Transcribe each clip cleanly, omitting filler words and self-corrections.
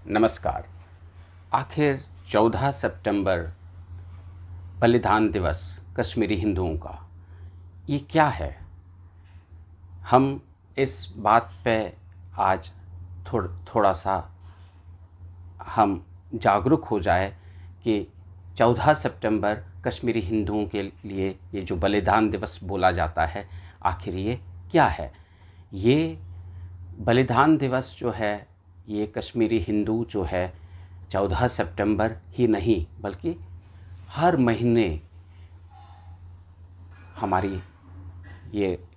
नमस्कार। आखिर 14 सितंबर बलिदान दिवस कश्मीरी हिंदुओं का, ये क्या है? हम इस बात पे आज थोड़ा सा हम जागरूक हो जाए कि 14 सितंबर कश्मीरी हिंदुओं के लिए ये जो बलिदान दिवस बोला जाता है, आखिर ये क्या है? ये बलिदान दिवस जो है, ये कश्मीरी हिंदू जो है 14 सितंबर ही नहीं बल्कि हर महीने हमारी ये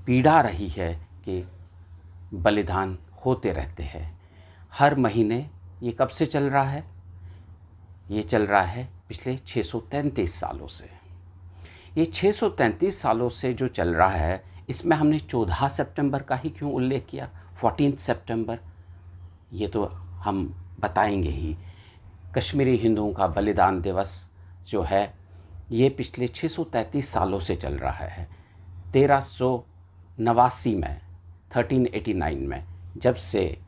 पीड़ा रही है कि बलिदान होते रहते हैं। हर महीने ये कब से चल रहा है? ये चल रहा है पिछले 633 सालों से। ये 633 सालों से जो चल रहा है, इसमें हमने 14 सितंबर का ही क्यों उल्लेख किया? 14 सितंबर, ये तो हम बताएंगे ही। कश्मीरी हिंदुओं का बलिदान दिवस जो है, ये पिछले 633 सालों से चल रहा है। 1389 में, 1389 में जब से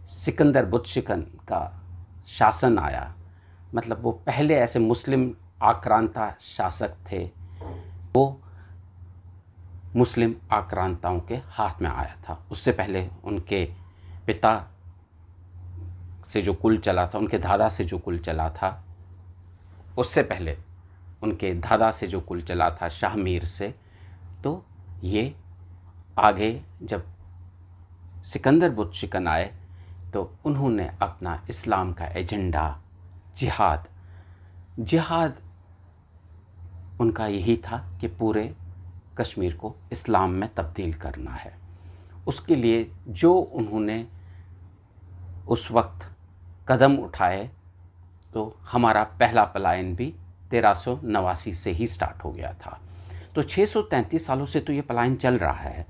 सिकंदर बुतशिकन का शासन आया, मतलब वो पहले ऐसे मुस्लिम आक्रांता शासक थे, वो मुस्लिम आक्रांताओं के हाथ में आया था। उससे पहले उनके पिता से जो कुल चला था, उनके दादा से जो कुल चला था, उससे पहले उनके दादा से जो कुल चला था शाह मीर से, तो ये आगे जब सिकंदर बुतशिकन आए तो उन्होंने अपना इस्लाम का एजेंडा, जिहाद उनका यही था कि पूरे कश्मीर को इस्लाम में तब्दील करना है। उसके लिए जो उन्होंने उस वक्त कदम उठाए, तो हमारा पहला पलायन भी 1389 से ही स्टार्ट हो गया था। तो 633 सालों से तो ये पलायन चल रहा है।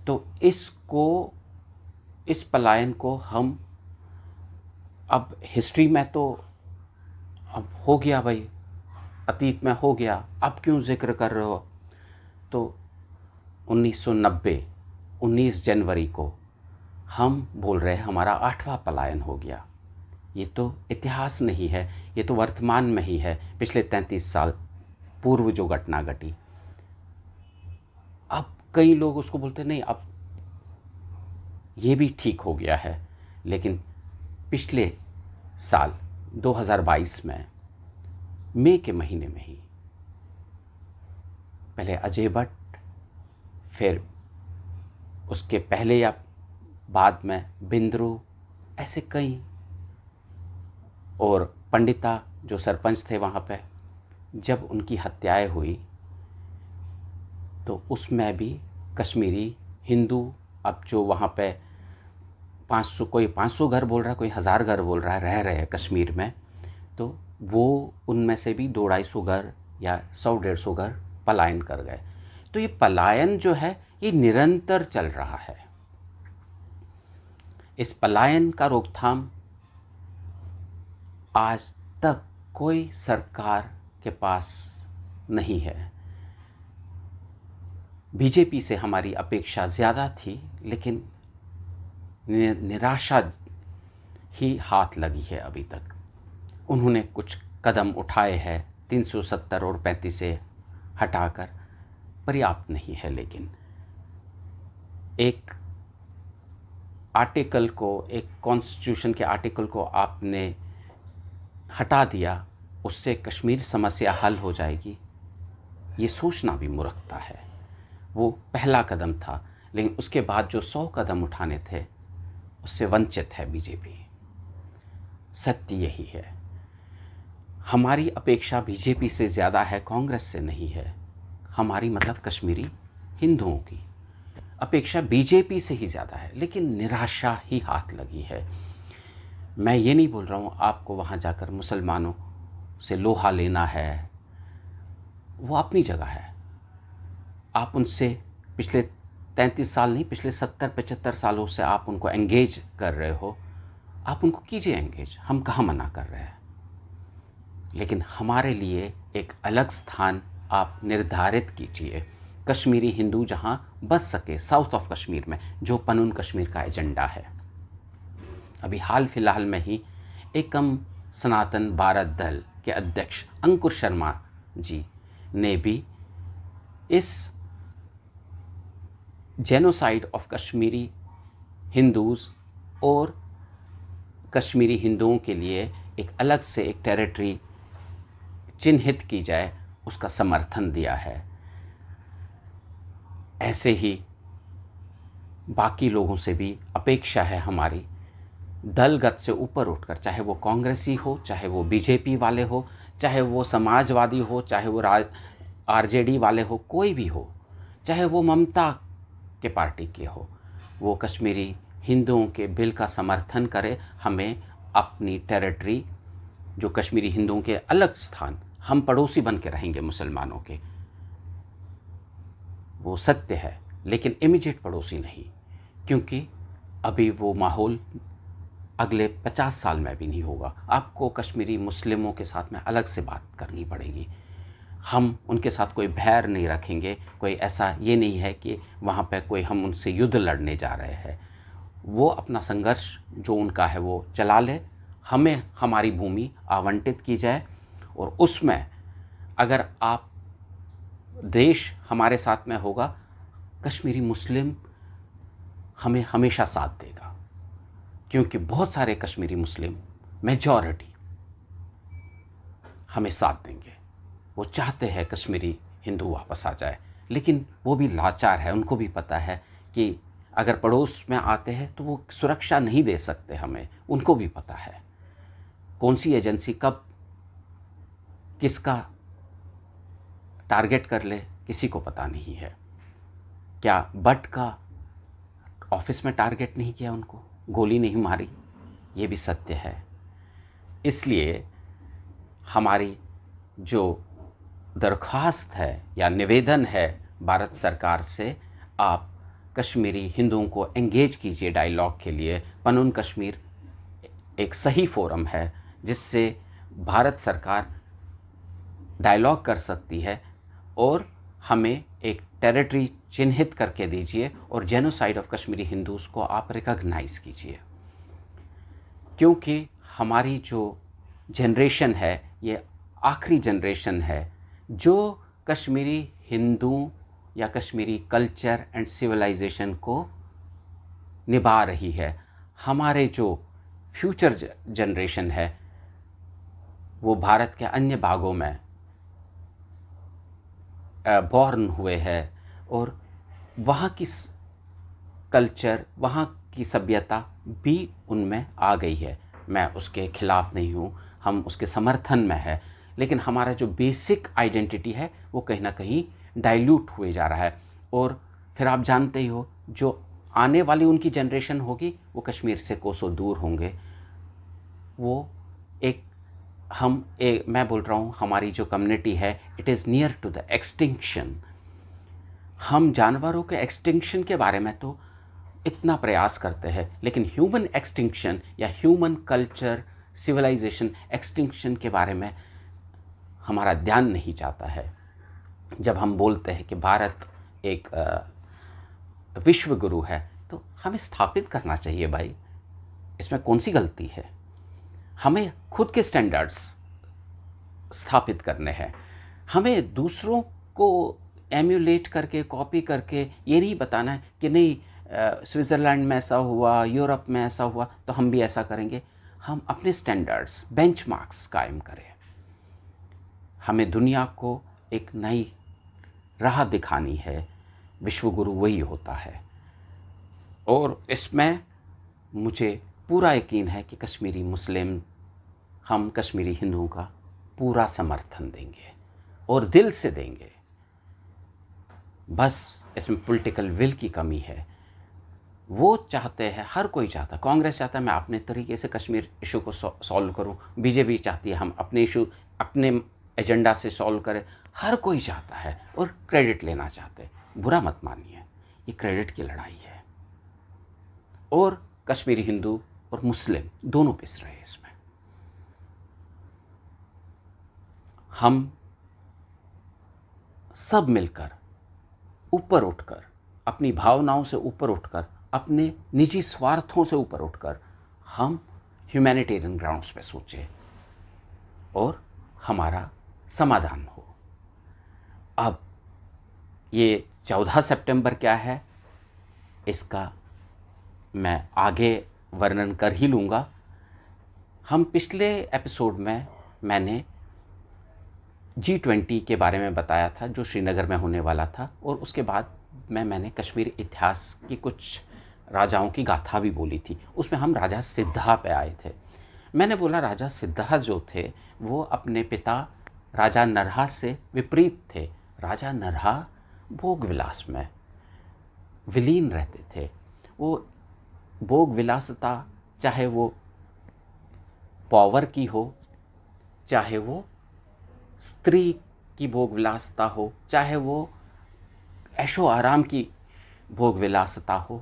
तो इस पलायन को हम अब हिस्ट्री में तो अब हो गया भाई, अतीत में हो गया, अब क्यों जिक्र कर रहे हो? तो 1990 19 जनवरी को हम बोल रहे हैं हमारा 8वां पलायन हो गया। ये तो इतिहास नहीं है, ये तो वर्तमान में ही है, पिछले 33 साल पूर्व जो घटना घटी। अब कई लोग उसको बोलते नहीं, अब ये भी ठीक हो गया है। लेकिन पिछले साल 2022 में मई के महीने में ही पहले अजय भट्ट, फिर उसके पहले या बाद में बिंद्रू, ऐसे कई, और पंडिता जो सरपंच थे वहाँ पे, जब उनकी हत्याएं हुई तो उसमें भी कश्मीरी हिंदू, अब जो वहाँ पे 500, कोई 500 घर बोल रहा है, कोई 1000 घर बोल रहा है, रह रहे हैं कश्मीर में, तो वो उनमें से भी 200-250 घर या 100-150 घर पलायन कर गए। तो ये पलायन जो है, ये निरंतर चल रहा है। इस पलायन का रोकथाम आज तक कोई सरकार के पास नहीं है। बीजेपी से हमारी अपेक्षा ज़्यादा थी, लेकिन निराशा ही हाथ लगी है अभी तक। उन्होंने कुछ कदम उठाए हैं, 370 और 35 से हटाकर, पर्याप्त नहीं है। लेकिन एक आर्टिकल को, एक कॉन्स्टिट्यूशन के आर्टिकल को आपने हटा दिया, उससे कश्मीर समस्या हल हो जाएगी, ये सोचना भी मूर्खता है। वो पहला कदम था, लेकिन उसके बाद जो 100 कदम उठाने थे, उससे वंचित है बीजेपी। सत्य यही है। हमारी अपेक्षा बीजेपी से ज़्यादा है, कांग्रेस से नहीं है। हमारी मतलब कश्मीरी हिंदुओं की अपेक्षा बीजेपी से ही ज़्यादा है, लेकिन निराशा ही हाथ लगी है। मैं ये नहीं बोल रहा हूँ आपको वहाँ जाकर मुसलमानों से लोहा लेना है, वो अपनी जगह है। आप उनसे पिछले 33 साल नहीं, पिछले 70-75 सालों से आप उनको एंगेज कर रहे हो, आप उनको कीजिए एंगेज, हम कहाँ मना कर रहे हैं। लेकिन हमारे लिए एक अलग स्थान आप निर्धारित कीजिए, कश्मीरी हिंदू जहाँ बस सके, साउथ ऑफ कश्मीर में, जो पनून कश्मीर का एजेंडा है। अभी हाल फिलहाल में ही एकम सनातन भारत दल के अध्यक्ष अंकुर शर्मा जी ने भी इस जेनोसाइड ऑफ कश्मीरी हिंदूज़ और कश्मीरी हिंदुओं के लिए एक अलग से एक टेरिटरी चिन्हित की जाए उसका समर्थन दिया है। ऐसे ही बाकी लोगों से भी अपेक्षा है हमारी, दलगत से ऊपर उठकर, चाहे वो कांग्रेसी हो, चाहे वो बीजेपी वाले हो, चाहे वो समाजवादी हो, चाहे वो आरजेडी वाले हो, कोई भी हो, चाहे वो ममता के पार्टी के हो, वो कश्मीरी हिंदुओं के बिल का समर्थन करे। हमें अपनी टेरिटरी, जो कश्मीरी हिंदुओं के अलग स्थान, हम पड़ोसी बन के रहेंगे मुसलमानों के, वो सत्य है, लेकिन इमीडिएट पड़ोसी नहीं, क्योंकि अभी वो माहौल अगले 50 साल में भी नहीं होगा। आपको कश्मीरी मुस्लिमों के साथ में अलग से बात करनी पड़ेगी। हम उनके साथ कोई बैर नहीं रखेंगे, कोई ऐसा ये नहीं है कि वहाँ पे कोई हम उनसे युद्ध लड़ने जा रहे हैं। वो अपना संघर्ष जो उनका है वो चला ले, हमें हमारी भूमि आवंटित की जाए, और उसमें अगर आप देश हमारे साथ में होगा, कश्मीरी मुस्लिम हमें हमेशा साथ देगा, क्योंकि बहुत सारे कश्मीरी मुस्लिम, मेजॉरिटी हमें साथ देंगे। वो चाहते हैं कश्मीरी हिंदू वापस आ जाए, लेकिन वो भी लाचार है। उनको भी पता है कि अगर पड़ोस में आते हैं तो वो सुरक्षा नहीं दे सकते हमें, उनको भी पता है कौन सी एजेंसी कब किसका टारगेट कर ले, किसी को पता नहीं है। क्या बट का ऑफिस में टारगेट नहीं किया, उनको गोली नहीं मारी, ये भी सत्य है। इसलिए हमारी जो दरख्वास्त है या निवेदन है भारत सरकार से, आप कश्मीरी हिंदुओं को एंगेज कीजिए डायलॉग के लिए। पनून कश्मीर एक सही फोरम है जिससे भारत सरकार डायलॉग कर सकती है, और हमें एक टेरिटरी चिन्हित करके दीजिए, और जेनोसाइड ऑफ कश्मीरी हिंदूज़ को आप रिकॉग्नाइज़ कीजिए। क्योंकि हमारी जो जनरेशन है ये आखिरी जनरेशन है जो कश्मीरी हिंदू या कश्मीरी कल्चर एंड सिविलाइजेशन को निभा रही है। हमारे जो फ्यूचर जनरेशन है वो भारत के अन्य भागों में बॉर्न हुए हैं, और वहाँ की कल्चर, वहाँ की सभ्यता भी उनमें आ गई है। मैं उसके खिलाफ़ नहीं हूँ, हम उसके समर्थन में है, लेकिन हमारा जो बेसिक आइडेंटिटी है वो कहीं ना कहीं डाइल्यूट हुए जा रहा है। और फिर आप जानते ही हो, जो आने वाली उनकी जनरेशन होगी वो कश्मीर से कोसों दूर होंगे। वो मैं बोल रहा हूँ, हमारी जो कम्युनिटी है it is near to the extinction. हम जानवरों के एक्सटिंक्शन के बारे में तो इतना प्रयास करते हैं, लेकिन ह्यूमन एक्सटिंक्शन या ह्यूमन कल्चर सिविलाइजेशन एक्सटिंक्शन के बारे में हमारा ध्यान नहीं जाता है। जब हम बोलते हैं कि भारत एक विश्व गुरु है, तो हमें स्थापित करना चाहिए भाई, इसमें कौन सी गलती है। हमें खुद के स्टैंडर्ड्स स्थापित करने हैं। हमें दूसरों को एम्यूलेट करके, कॉपी करके ये नहीं बताना है कि नहीं स्विट्ज़रलैंड में ऐसा हुआ, यूरोप में ऐसा हुआ तो हम भी ऐसा करेंगे। हम अपने स्टैंडर्ड्स, बेंचमार्क्स कायम करें। हमें दुनिया को एक नई राह दिखानी है, विश्वगुरु वही होता है। और इसमें मुझे पूरा यकीन है कि कश्मीरी मुस्लिम, हम कश्मीरी हिंदुओं का पूरा समर्थन देंगे और दिल से देंगे। बस इसमें पॉलिटिकल विल की कमी है। वो चाहते हैं, हर कोई चाहता है, कांग्रेस चाहता है मैं अपने तरीके से कश्मीर इशू को सॉल्व करूं, बीजेपी चाहती है हम अपने इशू अपने एजेंडा से सॉल्व करें। हर कोई चाहता है और क्रेडिट लेना चाहते हैं। बुरा मत मानिए, ये क्रेडिट की लड़ाई है, और कश्मीरी हिंदू और मुस्लिम दोनों पिस रहे हैं इसमें। हम सब मिलकर ऊपर उठकर, अपनी भावनाओं से ऊपर उठकर, अपने निजी स्वार्थों से ऊपर उठकर हम ह्यूमैनिटेरियन ग्राउंड्स पे सोचें और हमारा समाधान हो। अब ये 14 सितंबर क्या है इसका मैं आगे वर्णन कर ही लूँगा। हम पिछले एपिसोड में मैंने G20 के बारे में बताया था जो श्रीनगर में होने वाला था, और उसके बाद मैंने कश्मीर इतिहास की कुछ राजाओं की गाथा भी बोली थी। उसमें हम राजा सिद्धा पे आए थे। मैंने बोला राजा सिद्धा जो थे वो अपने पिता राजा नरहा से विपरीत थे। राजा नरहा भोग विलास में विलीन रहते थे। वो भोग विलासता, चाहे वो पावर की हो, चाहे वो स्त्री की भोग विलासता हो, चाहे वो ऐशो आराम की भोग विलासता हो,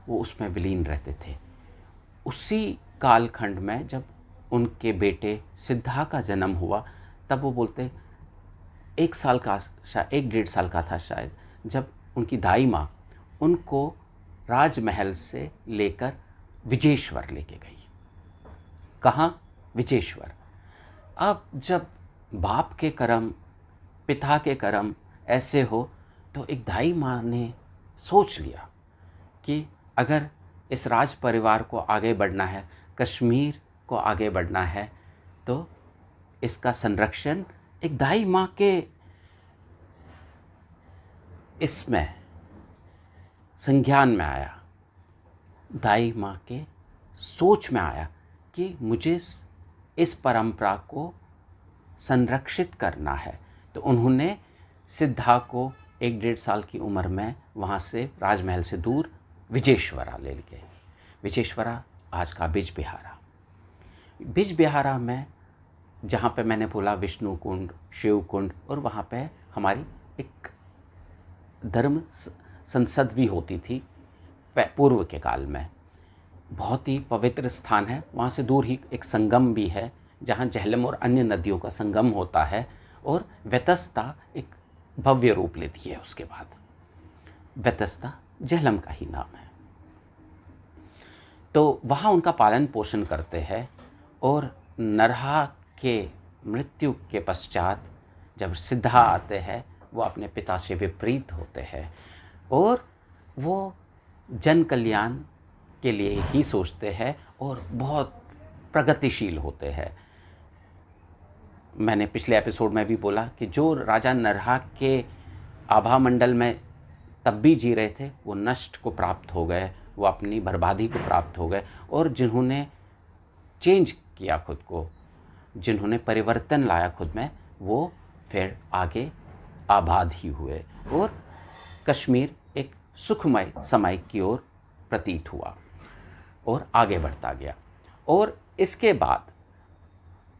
वो उसमें विलीन रहते थे। उसी कालखंड में जब उनके बेटे सिद्धा का जन्म हुआ तब वो बोलते 1 साल का, शायद 1-1.5 साल का था शायद, जब उनकी दाई माँ उनको राजमहल से लेकर विजेश्वर लेके गई। कहाँ? विजेश्वर। अब जब बाप के कर्म, पिता के कर्म ऐसे हो तो एक दाई माँ ने सोच लिया कि अगर इस राज परिवार को आगे बढ़ना है, कश्मीर को आगे बढ़ना है, तो इसका संरक्षण एक दाई माँ के इसमें संज्ञान में आया, दाई माँ के सोच में आया कि मुझे इस परंपरा को संरक्षित करना है। तो उन्होंने सिद्धा को 1-1.5 साल की उम्र में वहाँ से राजमहल से दूर विजेश्वरा ले गए। विजेश्वरा आज का बिजबिहारा। बिजबिहारा में जहाँ पे मैंने बोला विष्णु कुंड, शिव कुंड, और वहाँ पे हमारी एक धर्म संसद भी होती थी पूर्व के काल में। बहुत ही पवित्र स्थान है। वहाँ से दूर ही एक संगम भी है जहाँ झेलम और अन्य नदियों का संगम होता है, और व्यतस्ता एक भव्य रूप लेती है। उसके बाद व्यतस्ता झेलम का ही नाम है। तो वहाँ उनका पालन पोषण करते हैं, और नरहा के मृत्यु के पश्चात जब सिद्धा आते हैं वो अपने पिता से विपरीत होते हैं और वो जन कल्याण के लिए ही सोचते हैं और बहुत प्रगतिशील होते हैं। मैंने पिछले एपिसोड में भी बोला कि जो राजा नरहा के आभा मंडल में तब भी जी रहे थे वो नष्ट को प्राप्त हो गए, वो अपनी बर्बादी को प्राप्त हो गए, और जिन्होंने चेंज किया खुद को, जिन्होंने परिवर्तन लाया खुद में, वो फिर आगे आबाद ही हुए और कश्मीर एक सुखमय समय की ओर प्रतीत हुआ और आगे बढ़ता गया। और इसके बाद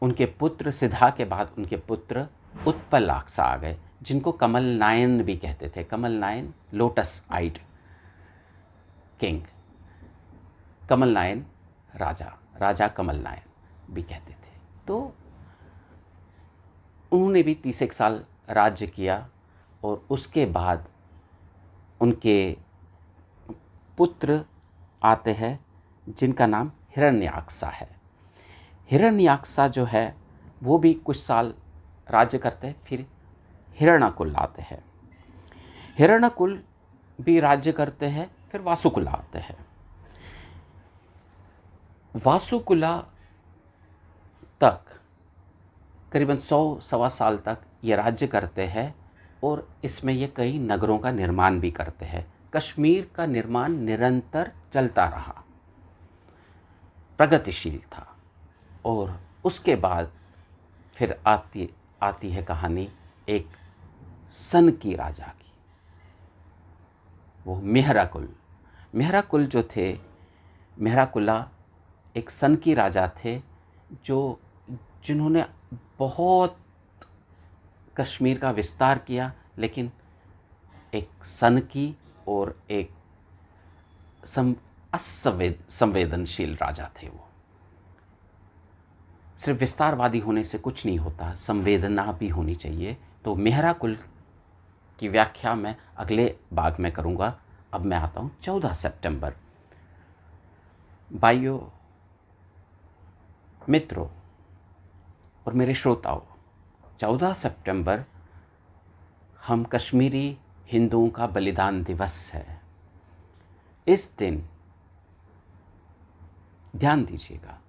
उनके पुत्र सिद्धा के बाद उनके पुत्र उत्पलाक्ष आ गए, जिनको कमल नायन भी कहते थे। कमल नायन, लोटस आइड किंग, कमल नायन राजा, राजा कमल नायन भी कहते थे। तो उन्होंने भी 31 साल राज्य किया और उसके बाद उनके पुत्र आते हैं जिनका नाम हिरण्याक्ष है। हिरण्याक्ष जो है वो भी कुछ साल राज्य करते हैं, फिर हिरण्यकुल आते हैं। हिरण्यकुल भी राज्य करते हैं, फिर वासुकुला आते हैं। वासुकुला तक करीबन 100-1.25 साल तक ये राज्य करते हैं और इसमें ये कई नगरों का निर्माण भी करते हैं। कश्मीर का निर्माण निरंतर चलता रहा, प्रगतिशील था। और उसके बाद फिर आती है कहानी एक सन की राजा की, वो मेहराकुल। मेहराकुल जो थे, मेहराकुला एक सन की राजा थे जिन्होंने बहुत कश्मीर का विस्तार किया, लेकिन एक सन की और एक असंवेदनशील राजा थे। वो सिर्फ विस्तारवादी होने से कुछ नहीं होता, संवेदना भी होनी चाहिए। तो मेहराकुल की व्याख्या मैं अगले भाग में करूँगा। अब मैं आता हूँ 14 सितंबर। भाइयों, मित्रों और मेरे श्रोताओं, 14 सितंबर हम कश्मीरी हिंदुओं का बलिदान दिवस है। इस दिन ध्यान दीजिएगा,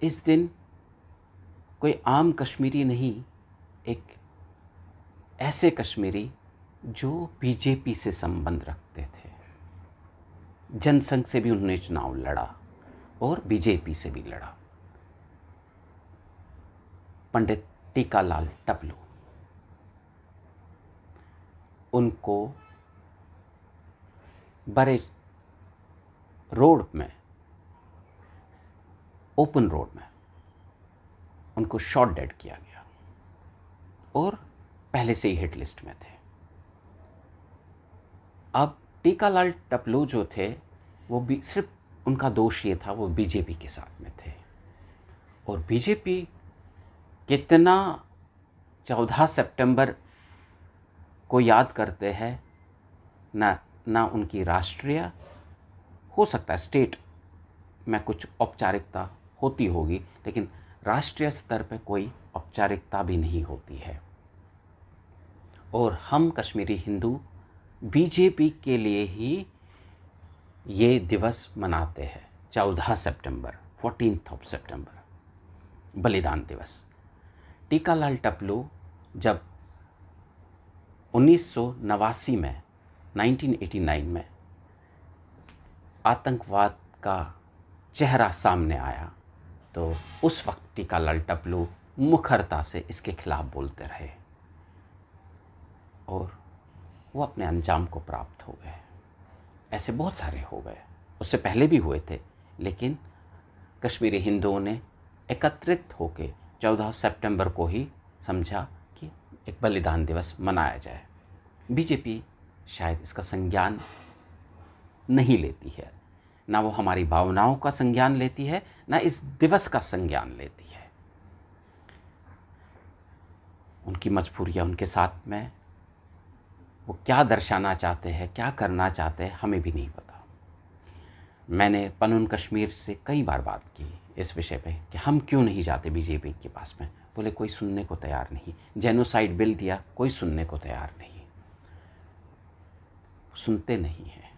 इस दिन कोई आम कश्मीरी नहीं, एक ऐसे कश्मीरी जो बीजेपी से संबंध रखते थे। जनसंघ से भी उन्होंने चुनाव लड़ा और बीजेपी से भी लड़ा। पंडित टीकालाल टपलू, उनको बड़े रोड में, ओपन रोड में उनको शॉट डेड किया गया और पहले से ही हिट लिस्ट में थे। अब टीकालाल टपलू जो थे वो भी सिर्फ उनका दोष ये था, वो बीजेपी के साथ में थे। और बीजेपी कितना 14 सितंबर को याद करते हैं, ना उनकी राष्ट्रीय, हो सकता है स्टेट में कुछ औपचारिकता होती होगी, लेकिन राष्ट्रीय स्तर पे कोई औपचारिकता भी नहीं होती है। और हम कश्मीरी हिंदू बीजेपी के लिए ही ये दिवस मनाते हैं। 14 सितंबर, 14 सितंबर, बलिदान दिवस। टीकालाल टपलू जब 1989 में, 1989 में आतंकवाद का चेहरा सामने आया, तो उस वक्त टीकालाल टपलू मुखरता से इसके खिलाफ बोलते रहे और वो अपने अंजाम को प्राप्त हो गए। ऐसे बहुत सारे हो गए, उससे पहले भी हुए थे, लेकिन कश्मीरी हिंदुओं ने एकत्रित होकर 14 सितंबर को ही समझा कि एक बलिदान दिवस मनाया जाए। बीजेपी शायद इसका संज्ञान नहीं लेती है, ना वो हमारी भावनाओं का संज्ञान लेती है, ना इस दिवस का संज्ञान लेती है। उनकी मजबूरियाँ उनके साथ में, वो क्या दर्शाना चाहते हैं, क्या करना चाहते हैं, हमें भी नहीं पता। मैंने पनून कश्मीर से कई बार बात की इस विषय पे कि हम क्यों नहीं जाते बीजेपी के पास में। बोले कोई सुनने को तैयार नहीं। जेनोसाइड बिल दिया, कोई सुनने को तैयार नहीं, सुनते नहीं हैं।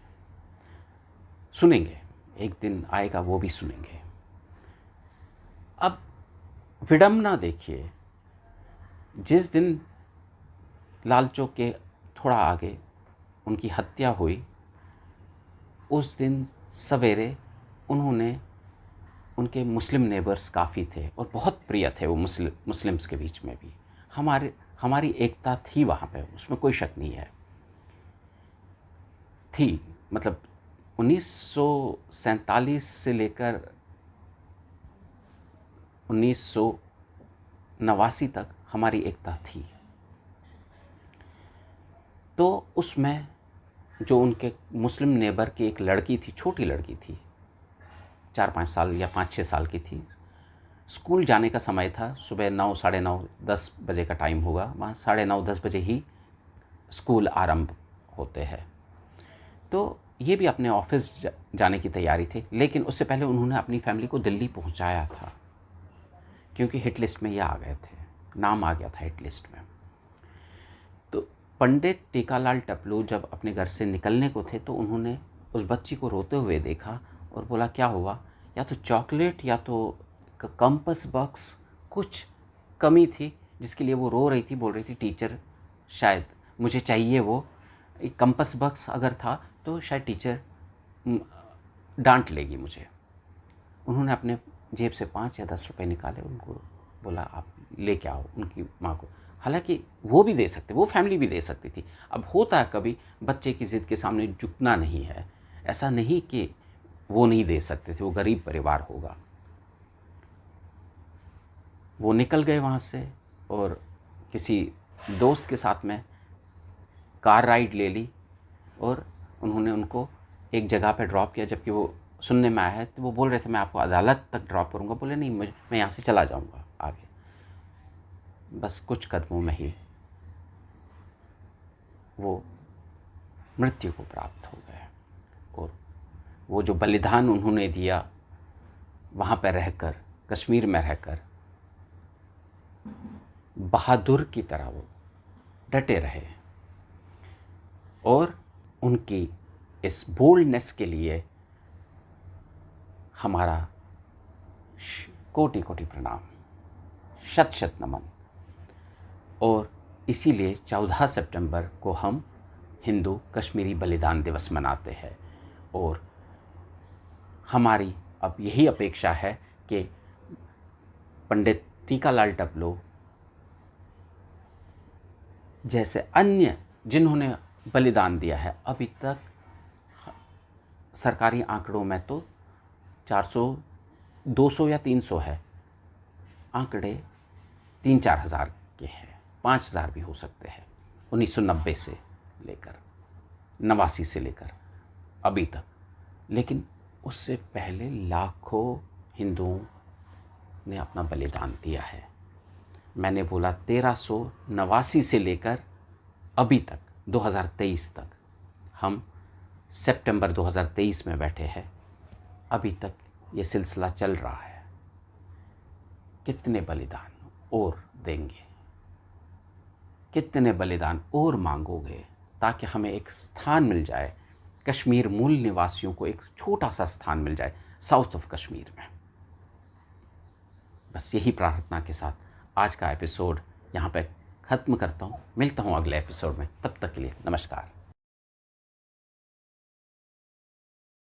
सुनेंगे, एक दिन आएगा वो भी सुनेंगे। अब विडंबना देखिए, जिस दिन लाल चौक के थोड़ा आगे उनकी हत्या हुई, उस दिन सवेरे उन्होंने, उनके मुस्लिम नेबर्स काफ़ी थे और बहुत प्रिय थे वो मुस्लिम्स के बीच में भी। हमारी एकता थी वहाँ पे, उसमें कोई शक नहीं है, थी। मतलब 1947 से लेकर 1989 तक हमारी एकता थी। तो उसमें जो उनके मुस्लिम नेबर की एक लड़की थी, छोटी लड़की थी, 4-5 साल या 5-6 साल की थी। स्कूल जाने का समय था, सुबह 9, साढ़े 9, 10 बजे का टाइम होगा वहाँ। 9:30, 10 बजे ही स्कूल आरंभ होते हैं। तो ये भी अपने ऑफिस जाने की तैयारी थी, लेकिन उससे पहले उन्होंने अपनी फैमिली को दिल्ली पहुँचाया था, क्योंकि हिट लिस्ट में ये आ गए थे, नाम आ गया था हिट लिस्ट में। तो पंडित टीकालाल टपलू जब अपने घर से निकलने को थे, तो उन्होंने उस बच्ची को रोते हुए देखा और बोला क्या हुआ, या तो चॉकलेट या तो कंपास बॉक्स, कुछ कमी थी जिसके लिए वो रो रही थी। बोल रही थी टीचर शायद मुझे चाहिए, वो कंपास बॉक्स अगर था तो शायद टीचर डांट लेगी मुझे। उन्होंने अपने जेब से 5 या 10 रुपए निकाले, उनको बोला आप लेके आओ उनकी माँ को। हालांकि वो भी दे सकते, वो फैमिली भी दे सकती थी। अब होता है कभी बच्चे की ज़िद के सामने झुकना नहीं है, ऐसा नहीं कि वो नहीं दे सकते थे, वो गरीब परिवार होगा। वो निकल गए वहाँ से और किसी दोस्त के साथ में कार राइड ले ली और उन्होंने उनको एक जगह पे ड्रॉप किया। जबकि वो सुनने में आया है, तो वो बोल रहे थे मैं आपको अदालत तक ड्रॉप करूँगा। बोले नहीं, मैं यहाँ से चला जाऊँगा आगे। बस कुछ कदमों में ही वो मृत्यु को प्राप्त हो गए। और वो जो बलिदान उन्होंने दिया वहाँ पर रहकर, कश्मीर में रहकर बहादुर की तरह वो डटे रहे और उनकी इस बोल्डनेस के लिए हमारा कोटि कोटि प्रणाम, शत शत नमन। और इसीलिए 14 सितंबर को हम हिंदू कश्मीरी बलिदान दिवस मनाते हैं। और हमारी अब यही अपेक्षा है कि पंडित टीकालाल टपलो जैसे अन्य जिन्होंने बलिदान दिया है, अभी तक सरकारी आंकड़ों में तो 400, 200 या 300 है, आंकड़े 3-4 हज़ार के हैं, 5,000 भी हो सकते हैं। 1990 से लेकर 89 से लेकर अभी तक। लेकिन उससे पहले लाखों हिंदुओं ने अपना बलिदान दिया है। मैंने बोला 1389 से लेकर अभी तक 2023 तक, हम सितंबर 2023 में बैठे हैं, अभी तक ये सिलसिला चल रहा है। कितने बलिदान और देंगे, कितने बलिदान और मांगोगे ताकि हमें एक स्थान मिल जाए, कश्मीर मूल निवासियों को एक छोटा सा स्थान मिल जाए साउथ ऑफ कश्मीर में। बस यही प्रार्थना के साथ आज का एपिसोड यहाँ पे ख़त्म करता हूँ। मिलता हूँ अगले एपिसोड में, तब तक के लिए नमस्कार।